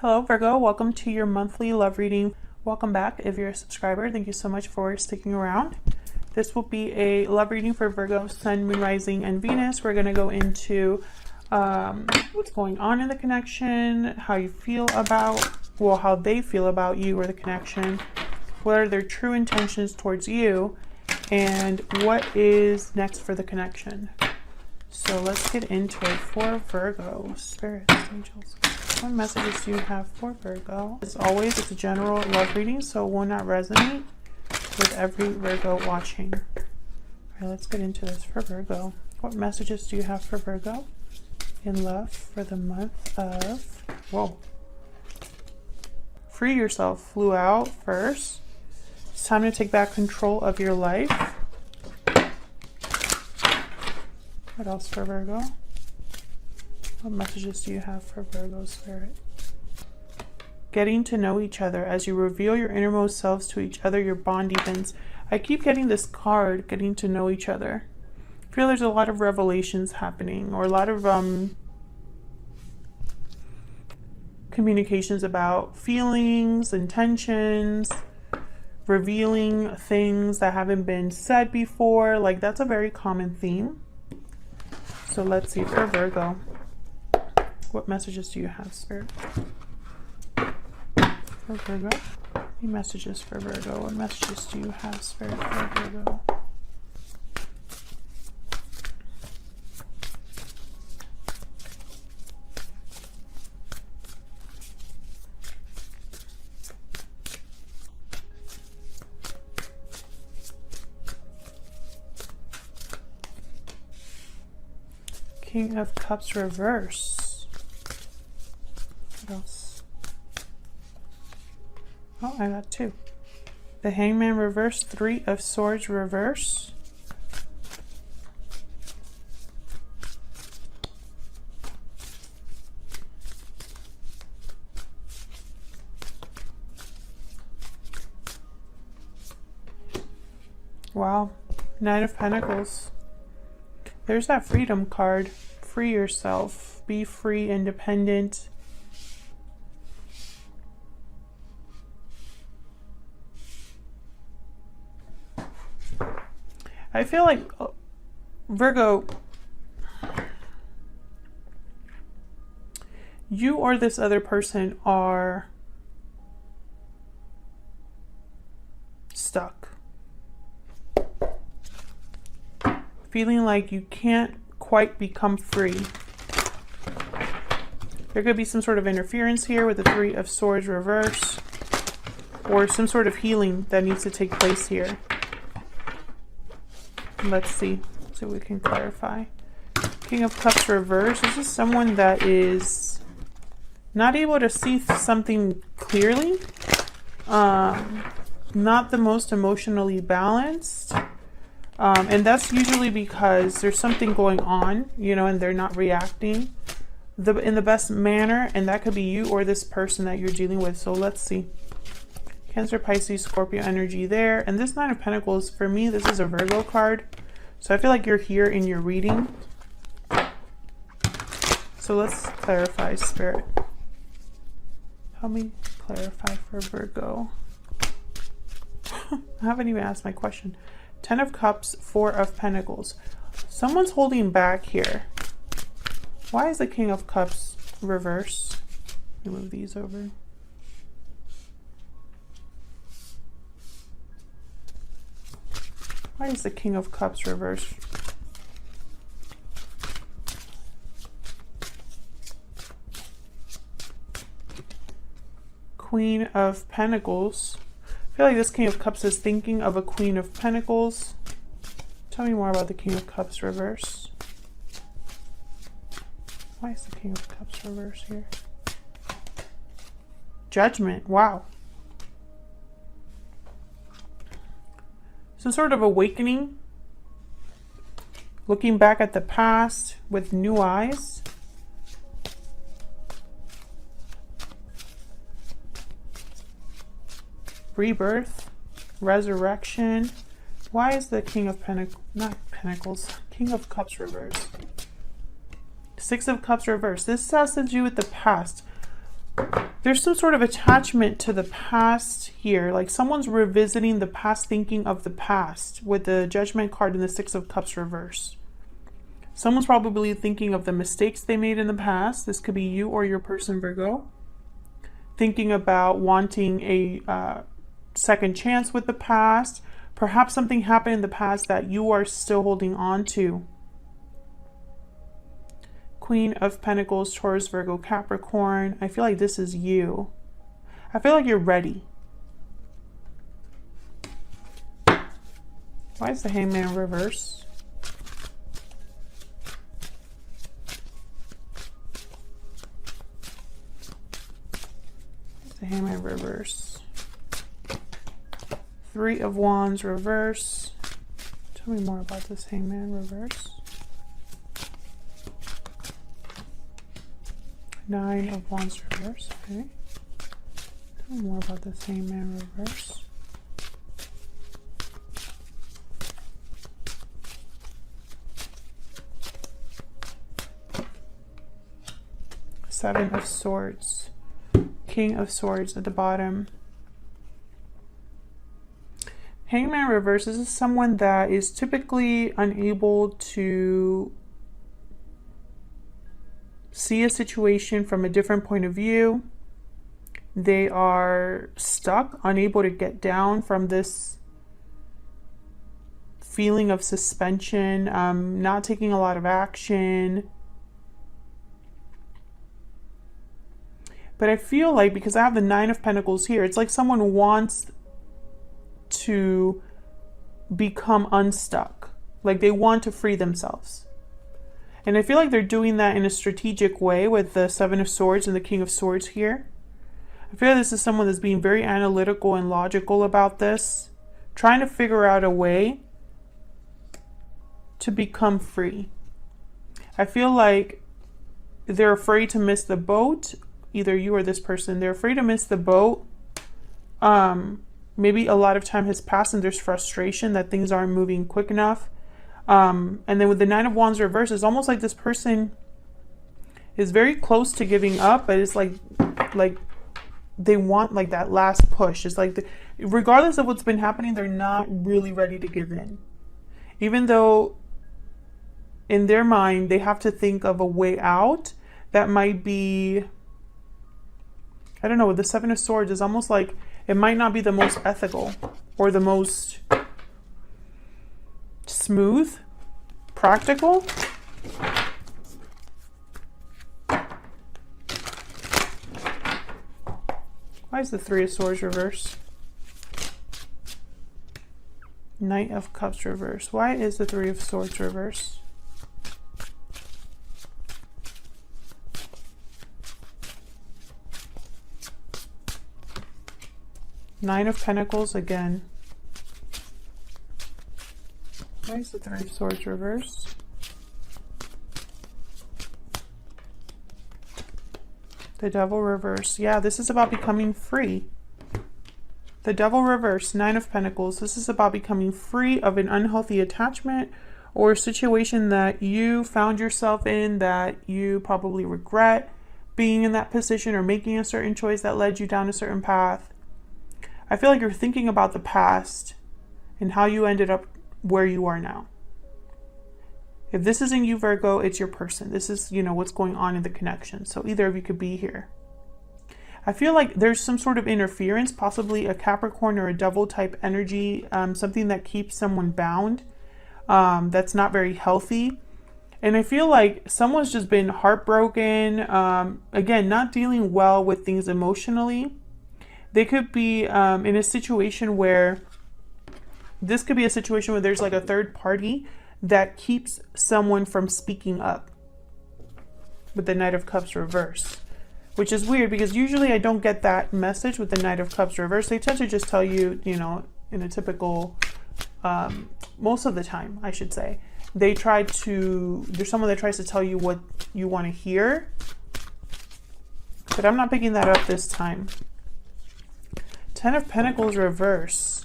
Hello Virgo, welcome to your monthly love reading. Welcome back if you're a subscriber. Thank you so much for sticking around. This will be a love reading for Virgo, Sun, Moon, Rising, and Venus. We're going to go into what's going on in the connection, how you feel about, well, how they feel about you or the connection, what are their true intentions towards you, and what is next for the connection. So let's get into it for Virgo. Spirits, angels, what messages do you have for Virgo? As always, it's a general love reading, so it will not resonate with every Virgo watching. All right, let's get into this for Virgo. What messages do you have for Virgo in love for the month of, whoa. Free yourself flew out first. It's time to take back control of your life. What else for Virgo? What messages do you have for Virgo spirit? Getting to know each other. As you reveal your innermost selves to each other, your bond deepens. I keep getting this card, getting to know each other. I feel there's a lot of revelations happening, or a lot of communications about feelings, intentions, revealing things that haven't been said before. Like, that's a very common theme. So let's see for Virgo. What messages do you have, Spirit? For Virgo? Any messages for Virgo? What messages do you have, Spirit, for Virgo? King of Cups reverse. What else? Oh, I got two. The Hangman reverse, Three of Swords reverse. Wow. Knight of Pentacles. There's that freedom card. Free yourself. Be free, independent. I feel like Virgo, you or this other person are stuck. Feeling like you can't quite become free. There could be some sort of interference here with the Three of Swords reverse, or some sort of healing that needs to take place here. Let's see so we can clarify. King of Cups reverse. This is someone that is not able to see something clearly, not the most emotionally balanced. And that's usually because there's something going on, you know, and they're not reacting in the best manner. And that could be you or this person that you're dealing with. So let's see. Cancer, Pisces, Scorpio energy there. And this Nine of Pentacles, for me, this is a Virgo card. So I feel like you're here in your reading. So let's clarify, Spirit. Help me clarify for Virgo. I haven't even asked my question. Ten of Cups, Four of Pentacles. Someone's holding back here. Why is the King of Cups reverse? Let me move these over. Why is the King of Cups reverse? Queen of Pentacles. I feel like this King of Cups is thinking of a Queen of Pentacles. Tell me more about the King of Cups reverse. Why is the King of Cups reverse here? Judgment. Wow. Some sort of awakening. Looking back at the past with new eyes. Rebirth, resurrection. Why is the King of Pentacles, King of Cups reverse? Six of Cups reverse. This has to do with the past. There's some sort of attachment to the past here. Like someone's revisiting the past, thinking of the past with the Judgment card and the Six of Cups reverse. Someone's probably thinking of the mistakes they made in the past. This could be you or your person, Virgo. Thinking about wanting a second chance with the past. Perhaps something happened in the past that you are still holding on to. Queen of Pentacles, Taurus, Virgo, Capricorn. I feel like this is you. I feel like you're ready. Why is the Hangman reverse? The Hangman reverse. Three of Wands reverse. Tell me more about this Hangman reverse. Nine of Wands reverse. Okay. Tell me more about this Hangman reverse. Seven of Swords. King of Swords at the bottom. Hangman reverse. This is someone that is typically unable to see a situation from a different point of view. They are stuck, unable to get down from this feeling of suspension, not taking a lot of action. But I feel like, because I have the Nine of Pentacles here, it's like someone wants to become unstuck. Like they want to free themselves. And I feel like they're doing that in a strategic way with the Seven of Swords and the King of Swords here. I feel like this is someone that's being very analytical and logical about this, trying to figure out a way to become free. I feel like they're afraid to miss the boat. Either you or this person, they're afraid to miss the boat. Maybe a lot of time has passed and there's frustration that things aren't moving quick enough. And then with the Nine of Wands reverse, it's almost like this person is very close to giving up, but it's like they want like that last push. It's like regardless of what's been happening, they're not really ready to give in. Even though in their mind, they have to think of a way out that might be, I don't know, with the Seven of Swords, it's almost like it might not be the most ethical or the most smooth, practical. Why is the Three of Swords reverse? Knight of Cups reverse. Why is the Three of Swords reverse? Nine of Pentacles again. Why is the Three of Swords reverse? The Devil reverse. Yeah, this is about becoming free. The Devil reverse, Nine of Pentacles. This is about becoming free of an unhealthy attachment or a situation that you found yourself in that you probably regret being in that position or making a certain choice that led you down a certain path. I feel like you're thinking about the past and how you ended up where you are now. If this isn't you, Virgo, it's your person. This is, you know, what's going on in the connection. So either of you could be here. I feel like there's some sort of interference, possibly a Capricorn or a Devil type energy, something that keeps someone bound, that's not very healthy. And I feel like someone's just been heartbroken, again, not dealing well with things emotionally. They could be in a situation where, this could be a situation where there's like a third party that keeps someone from speaking up with the Knight of Cups reverse, which is weird because usually I don't get that message with the Knight of Cups reverse. They tend to just tell you, you know, in a typical, most of the time, I should say, there's someone that tries to tell you what you want to hear, but I'm not picking that up this time. Ten of Pentacles reverse.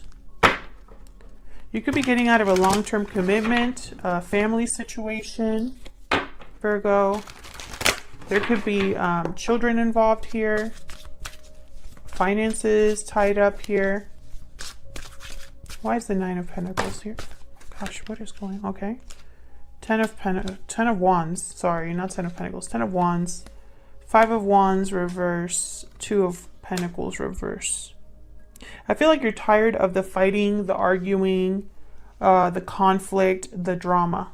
You could be getting out of a long-term commitment, a family situation, Virgo. There could be children involved here. finances tied up here. Why is the 9 of Pentacles here? Gosh, what is going on? Okay. 10 of Wands. Sorry, not 10 of Pentacles. 10 of Wands. 5 of Wands reverse. 2 of Pentacles reverse. I feel like you're tired of the fighting, the arguing, the conflict, the drama.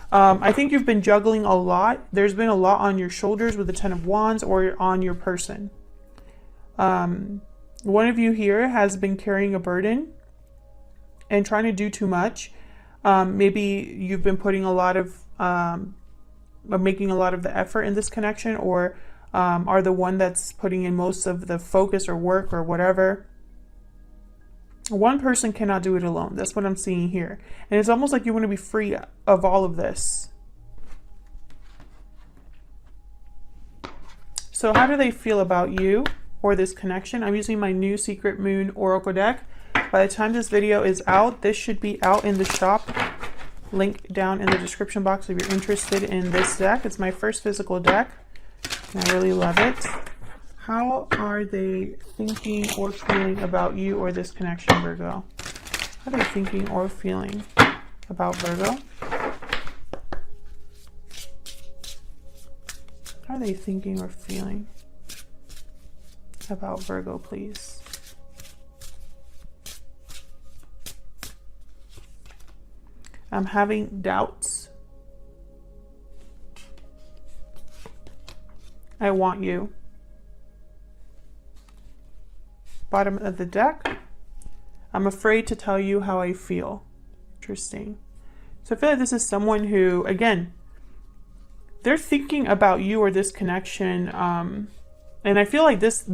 I think you've been juggling a lot. There's been a lot on your shoulders with the 10 of Wands or on your person. One of you here has been carrying a burden and trying to do too much. Maybe you've been putting a lot of, making a lot of the effort in this connection, or are the one that's putting in most of the focus or work or whatever. One person cannot do it alone. That's what I'm seeing here. And it's almost like you want to be free of all of this. So how do they feel about you or this connection? I'm using my new Secret Moon Oracle deck. By the time this video is out, this should be out in the shop. Link down in the description box if you're interested in this deck. It's my first physical deck, and I really love it. How are they thinking or feeling about you or this connection, Virgo? How are they thinking or feeling about Virgo? How are they thinking or feeling about Virgo, please? I'm having doubts. I want you. Bottom of the deck. I'm afraid to tell you how I feel. Interesting. So I feel like this is someone who, again, they're thinking about you or this connection. And I feel like this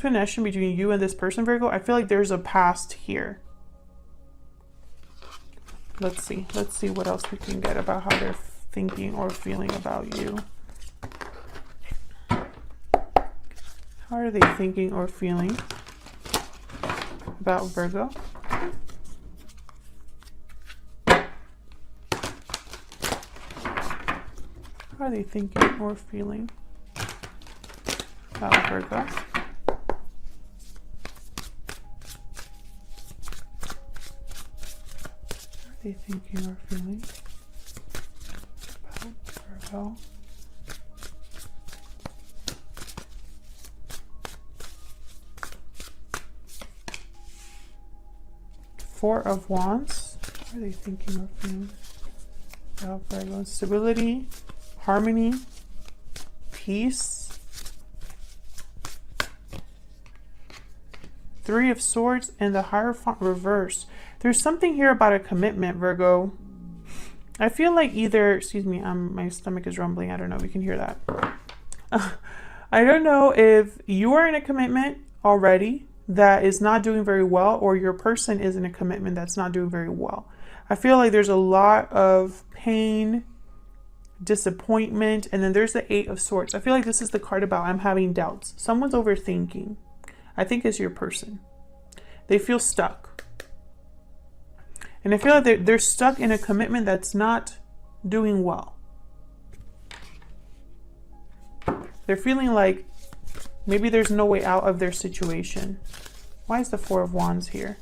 connection between you and this person, Virgo, I feel like there's a past here. Let's see what else we can get about how they're thinking or feeling about you. How are they thinking or feeling about Virgo? How are they thinking or feeling about Virgo? How are they thinking or feeling about Virgo? Four of Wands. What are they thinking or feeling about Virgo? Stability, harmony, peace. Three of Swords and the Hierophant reverse. There's something here about a commitment, Virgo. I feel like either, excuse me, my stomach is rumbling. I don't know if you can hear that. I don't know if you are in a commitment already that is not doing very well, or your person is in a commitment that's not doing very well. I feel like there's a lot of pain, disappointment, and then there's the Eight of Swords. I feel like this is the card about I'm having doubts. Someone's overthinking. I think it's your person. They feel stuck. And I feel like they're stuck in a commitment that's not doing well. They're feeling like maybe there's no way out of their situation. Why is the Four of Wands here?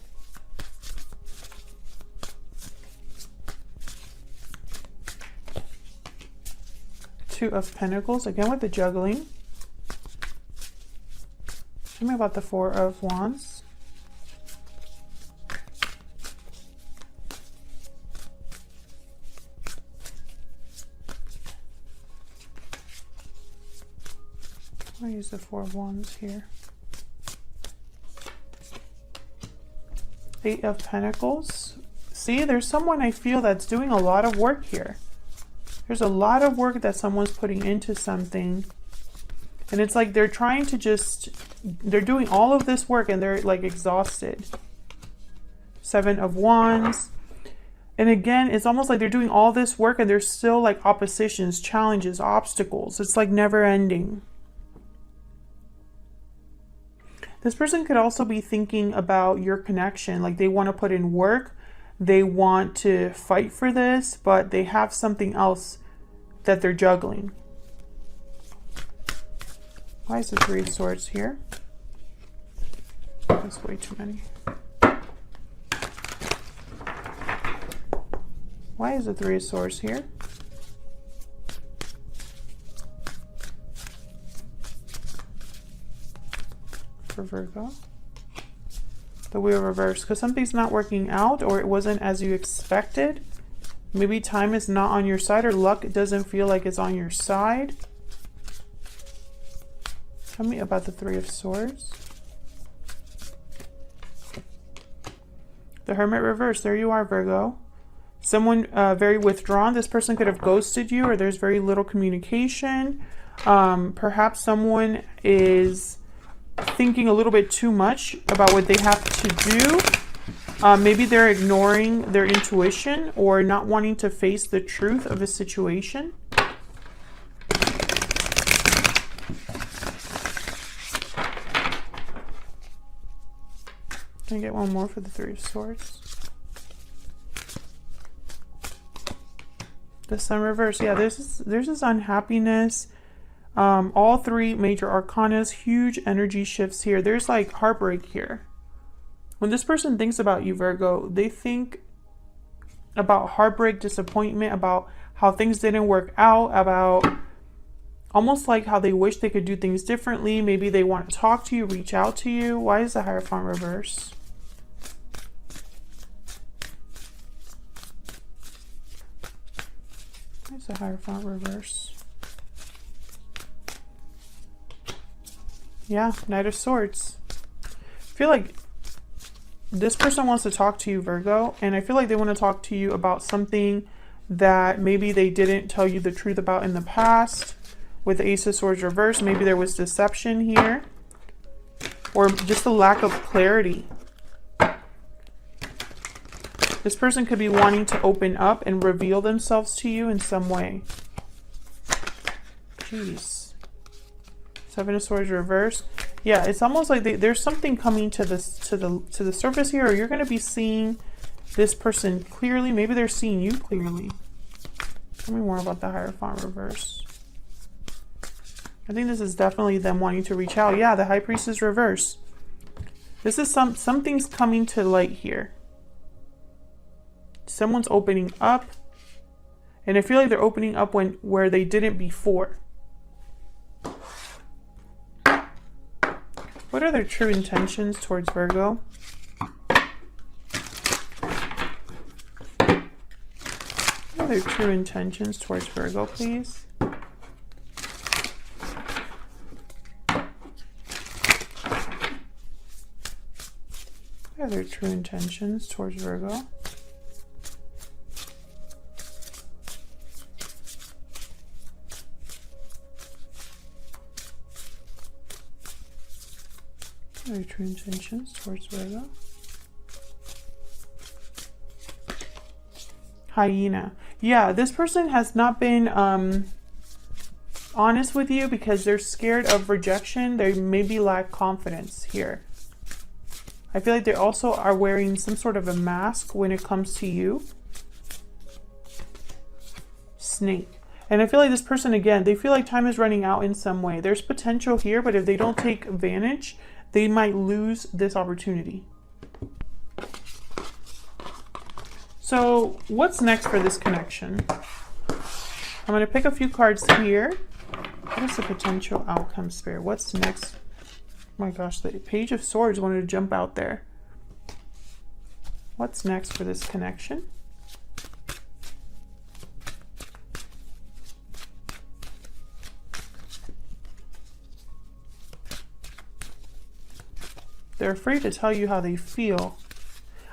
Two of Pentacles, again with the juggling. Tell me about the Four of Wands. I'll use the Four of Wands here. Eight of Pentacles. See, there's someone I feel that's doing a lot of work here. There's a lot of work that someone's putting into something. And it's like they're trying to just, they're doing all of this work and they're like exhausted. Seven of Wands. And again, it's almost like they're doing all this work and there's still like oppositions, challenges, obstacles. It's like never ending. This person could also be thinking about your connection. Like they want to put in work. They want to fight for this, but they have something else that they're juggling. Why is the Three of Swords here? That's way too many. Why is the Three of Swords here? For Virgo. The Wheel reversed, because something's not working out, or it wasn't as you expected. Maybe time is not on your side, or luck doesn't feel like it's on your side. Tell me about the Three of Swords. The Hermit reversed. There you are, Virgo. Someone very withdrawn. This person could have ghosted you, or there's very little communication. Perhaps someone is thinking a little bit too much about what they have to do. Maybe they're ignoring their intuition or not wanting to face the truth of a situation. Can I get one more for the Three of Swords? The Sun reverse. Yeah, there's this unhappiness. All three major arcanas, huge energy shifts here. There's like heartbreak here. When this person thinks about you, Virgo, they think about heartbreak, disappointment, about how things didn't work out, about almost like how they wish they could do things differently. Maybe they want to talk to you, reach out to you. Why is the Hierophant reverse? Why is the Hierophant reverse? Yeah, Knight of Swords. I feel like this person wants to talk to you, Virgo, and I feel like they want to talk to you about something that maybe they didn't tell you the truth about in the past. With the Ace of Swords reversed, maybe there was deception here, or just a lack of clarity. This person could be wanting to open up and reveal themselves to you in some way. Jeez. Seven of Swords reversed. Yeah, it's almost like there's something coming to the surface here, or you're going to be seeing this person clearly. Maybe they're seeing you clearly. Tell me more about the Hierophant reverse. I think this is definitely them wanting to reach out. Yeah, the High Priestess reverse. This is something's coming to light here. Someone's opening up, and I feel like they're opening up where they didn't before. What are their true intentions towards Virgo? What are their true intentions towards Virgo, please? What are their true intentions towards Virgo? Their true intentions towards Virgo. Hyena. Yeah, this person has not been honest with you because they're scared of rejection. They maybe lack confidence here. I feel like they also are wearing some sort of a mask when it comes to you. Snake. And I feel like this person, again, they feel like time is running out in some way. There's potential here, but if they don't take advantage, they might lose this opportunity. So what's next for this connection? I'm going to pick a few cards here. What is the potential outcome, Spirit? What's next? Oh my gosh, the Page of Swords wanted to jump out there. What's next for this connection? They're afraid to tell you how they feel.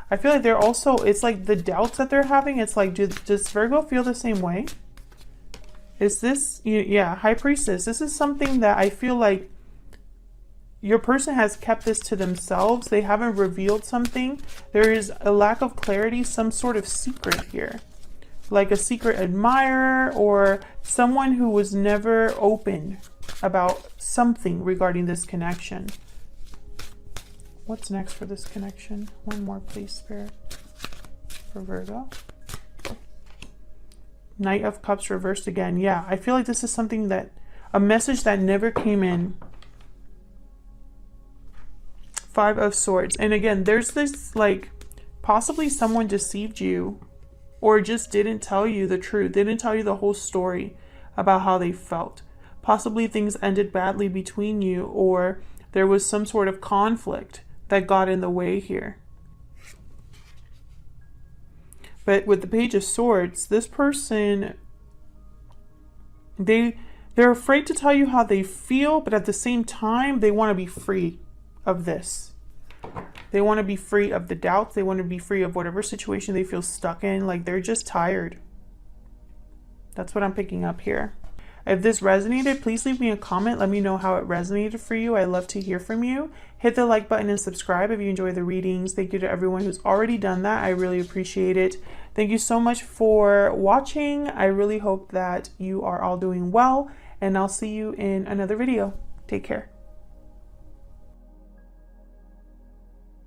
I feel like they're also, it's like the doubts that they're having. It's like, does Virgo feel the same way? Is this, yeah, High Priestess. This is something that I feel like your person has kept this to themselves. They haven't revealed something. There is a lack of clarity, some sort of secret here. Like a secret admirer or someone who was never open about something regarding this connection. What's next for this connection? One more, please, Spirit, for Virgo. Knight of Cups reversed again. Yeah, I feel like this is something that, a message that never came in Five of Swords. And again, there's this like, possibly someone deceived you or just didn't tell you the truth, didn't tell you the whole story about how they felt. Possibly things ended badly between you, or there was some sort of conflict that got in the way here. But with the Page of Swords, this person, they're afraid to tell you how they feel, but at the same time, they want to be free of this. They want to be free of the doubts. They want to be free of whatever situation they feel stuck in. Like they're just tired. That's what I'm picking up here. If this resonated, please leave me a comment. Let me know how it resonated for you. I love to hear from you. Hit the like button and subscribe if you enjoy the readings. Thank you to everyone who's already done that. I really appreciate it. Thank you so much for watching. I really hope that you are all doing well, and I'll see you in another video. Take care.